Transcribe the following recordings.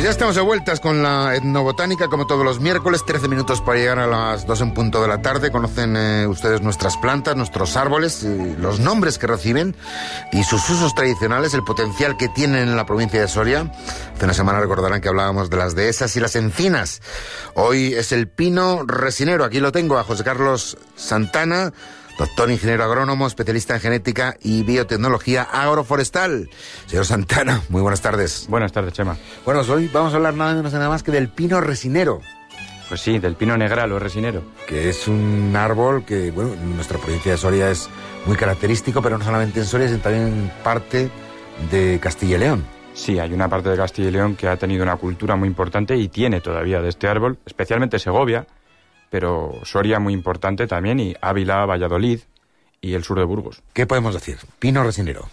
Pues ya estamos de vueltas con la etnobotánica, como todos los miércoles, 13 minutos para llegar a las 2 en punto de la tarde. Conocen ustedes nuestras plantas, nuestros árboles, los nombres que reciben y sus usos tradicionales, el potencial que tienen en la provincia de Soria. Hace una semana recordarán que hablábamos de las dehesas y las encinas. Hoy es el pino resinero. Aquí lo tengo a José Carlos Santana, doctor ingeniero agrónomo, especialista en genética y biotecnología agroforestal. Señor Santana, muy buenas tardes. Buenas tardes, Chema. Bueno, hoy vamos a hablar nada menos nada más que del pino resinero. Pues sí, del pino negral o resinero. Que es un árbol que, bueno, en nuestra provincia de Soria es muy característico, pero no solamente en Soria, sino también en parte de Castilla y León. Sí, hay una parte de Castilla y León que ha tenido una cultura muy importante y tiene todavía de este árbol, especialmente Segovia, pero Soria muy importante también, y Ávila, Valladolid y el sur de Burgos. ¿Qué podemos decir? Pino resinero.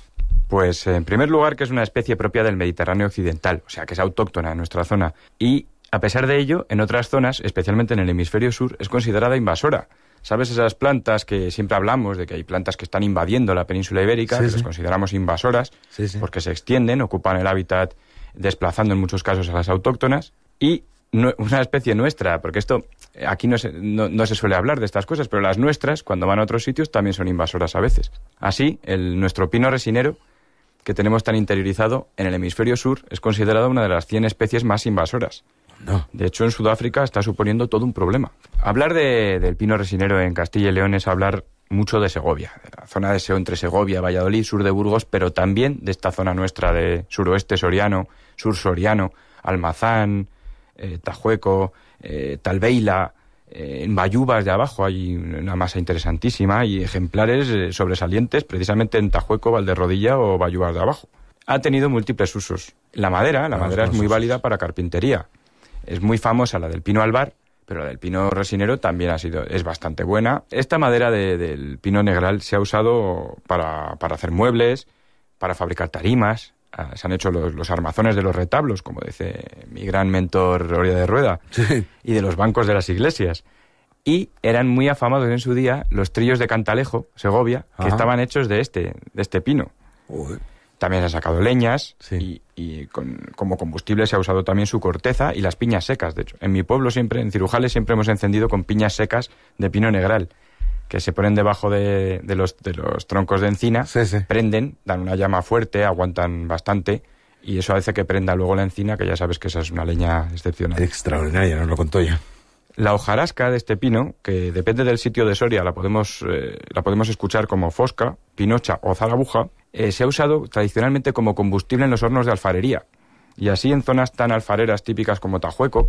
Pues en primer lugar que es una especie propia del Mediterráneo occidental, o sea que es autóctona en nuestra zona, y a pesar de ello, en otras zonas, especialmente en el hemisferio sur, es considerada invasora. ¿Sabes esas plantas que siempre hablamos de que hay plantas que están invadiendo la península ibérica, que las consideramos invasoras, porque se extienden, ocupan el hábitat, desplazando en muchos casos a las autóctonas? Y una especie nuestra, porque esto aquí no se suele hablar de estas cosas, pero las nuestras, cuando van a otros sitios, también son invasoras a veces. Así, nuestro pino resinero, que tenemos tan interiorizado en el hemisferio sur, es considerado una de las 100 especies más invasoras. No. De hecho, en Sudáfrica está suponiendo todo un problema. Hablar del pino resinero en Castilla y León es hablar mucho de Segovia, de la zona de entre Segovia, Valladolid, sur de Burgos, pero también de esta zona nuestra de suroeste soriano, sur soriano, Almazán, Tajueco, Talbeila, en Bayubas de abajo hay una masa interesantísima y ejemplares sobresalientes precisamente en Tajueco, Valderrodilla o Bayubas de abajo. Ha tenido múltiples usos. La madera es muy válida para carpintería. Es muy famosa la del pino albar, pero la del pino resinero también es bastante buena. Esta madera del pino negral se ha usado para hacer muebles, para fabricar tarimas. Se han hecho los armazones de los retablos, como dice mi gran mentor Oria de Rueda, y de los bancos de las iglesias. Y eran muy afamados en su día los trillos de Cantalejo, Segovia, que estaban hechos de este pino. Uy. También se han sacado leñas y como combustible se ha usado también su corteza y las piñas secas. De hecho, en mi pueblo en Cirujales siempre hemos encendido con piñas secas de pino negral, que se ponen debajo de los troncos de encina, prenden, dan una llama fuerte, aguantan bastante, y eso hace que prenda luego la encina, que ya sabes que esa es una leña excepcional. Extraordinaria, nos lo contó ya. La hojarasca de este pino, que depende del sitio de Soria, la podemos escuchar como fosca, pinocha o zarabuja, se ha usado tradicionalmente como combustible en los hornos de alfarería. Y así en zonas tan alfareras típicas como Tajueco,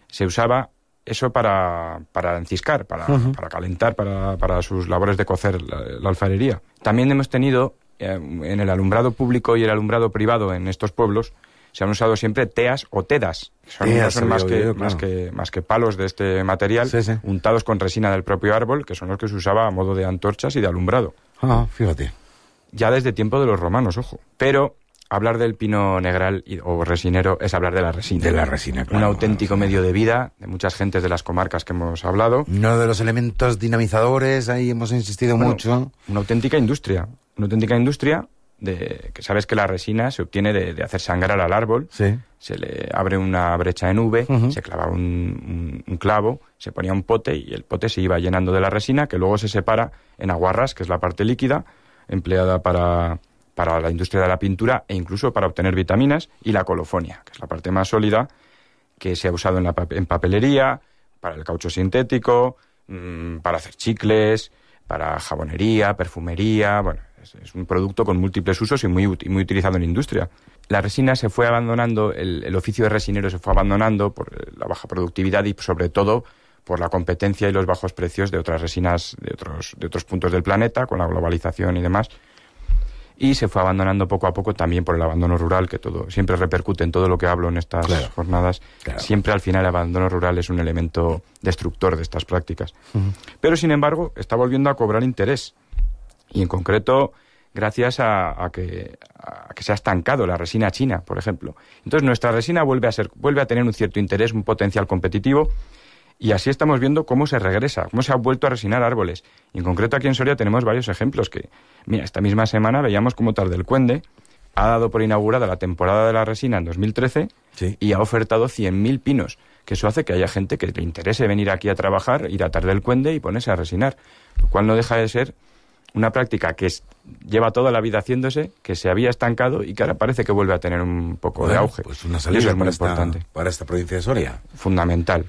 se usaba eso para enciscar, para calentar, para sus labores de cocer la alfarería. También hemos tenido en el alumbrado público y el alumbrado privado en estos pueblos, se han usado siempre teas o tedas. No son más que palos de este material, untados con resina del propio árbol, que son los que se usaba a modo de antorchas y de alumbrado. Fíjate. Ya desde tiempo de los romanos, ojo. Pero hablar del pino negral o resinero es hablar de la resina. De la resina, claro. Un auténtico medio de vida de muchas gentes de las comarcas que hemos hablado. Uno de los elementos dinamizadores, ahí hemos insistido mucho. Una auténtica industria. Una auténtica industria que sabes que la resina se obtiene de hacer sangrar al árbol. Se le abre una brecha en V, se clava un clavo, se ponía un pote y el pote se iba llenando de la resina, que luego se separa en aguarrás, que es la parte líquida, empleada para la industria de la pintura e incluso para obtener vitaminas, y la colofonia, que es la parte más sólida, que se ha usado en papelería, para el caucho sintético, para hacer chicles, para jabonería, perfumería. Bueno, es un producto con múltiples usos y muy utilizado en industria. La resina se fue abandonando, el oficio de resinero se fue abandonando por la baja productividad y sobre todo por la competencia y los bajos precios de otras resinas de otros puntos del planeta, con la globalización y demás. Y se fue abandonando poco a poco también por el abandono rural, que todo siempre repercute en todo lo que hablo en estas jornadas. Claro. Siempre al final el abandono rural es un elemento destructor de estas prácticas. Pero sin embargo está volviendo a cobrar interés. Y en concreto gracias a que se ha estancado la resina china, por ejemplo. Entonces nuestra resina vuelve a tener un cierto interés, un potencial competitivo. Y así estamos viendo cómo se regresa, cómo se ha vuelto a resinar árboles. Y en concreto aquí en Soria tenemos varios ejemplos que, mira, esta misma semana veíamos cómo Tardelcuende ha dado por inaugurada la temporada de la resina en 2013 y ha ofertado 100.000 pinos, que eso hace que haya gente que le interese venir aquí a trabajar, ir a Tardé del Cuende y ponerse a resinar, lo cual no deja de ser una práctica que lleva toda la vida haciéndose, que se había estancado y que ahora parece que vuelve a tener un poco de auge. Pues una salida es muy importante para esta provincia de Soria. Fundamental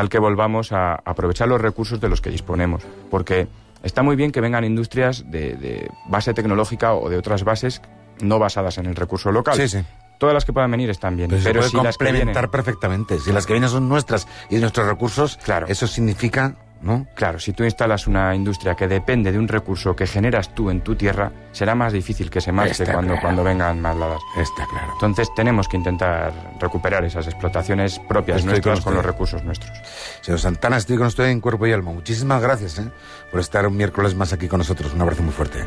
que volvamos a aprovechar los recursos de los que disponemos, porque está muy bien que vengan industrias de base tecnológica o de otras bases no basadas en el recurso local. Sí. Todas las que puedan venir están bien, pero si las que vienen perfectamente. Si las que vienen son nuestras y de nuestros recursos, claro, eso significa, ¿no? Claro, si tú instalas una industria que depende de un recurso que generas tú en tu tierra, será más difícil que se marche cuando vengan más ladas. Está claro. Entonces tenemos que intentar recuperar esas explotaciones propias nuestras con los recursos nuestros. Señor Santana, estoy con usted en cuerpo y alma. Muchísimas gracias por estar un miércoles más aquí con nosotros. Un abrazo muy fuerte.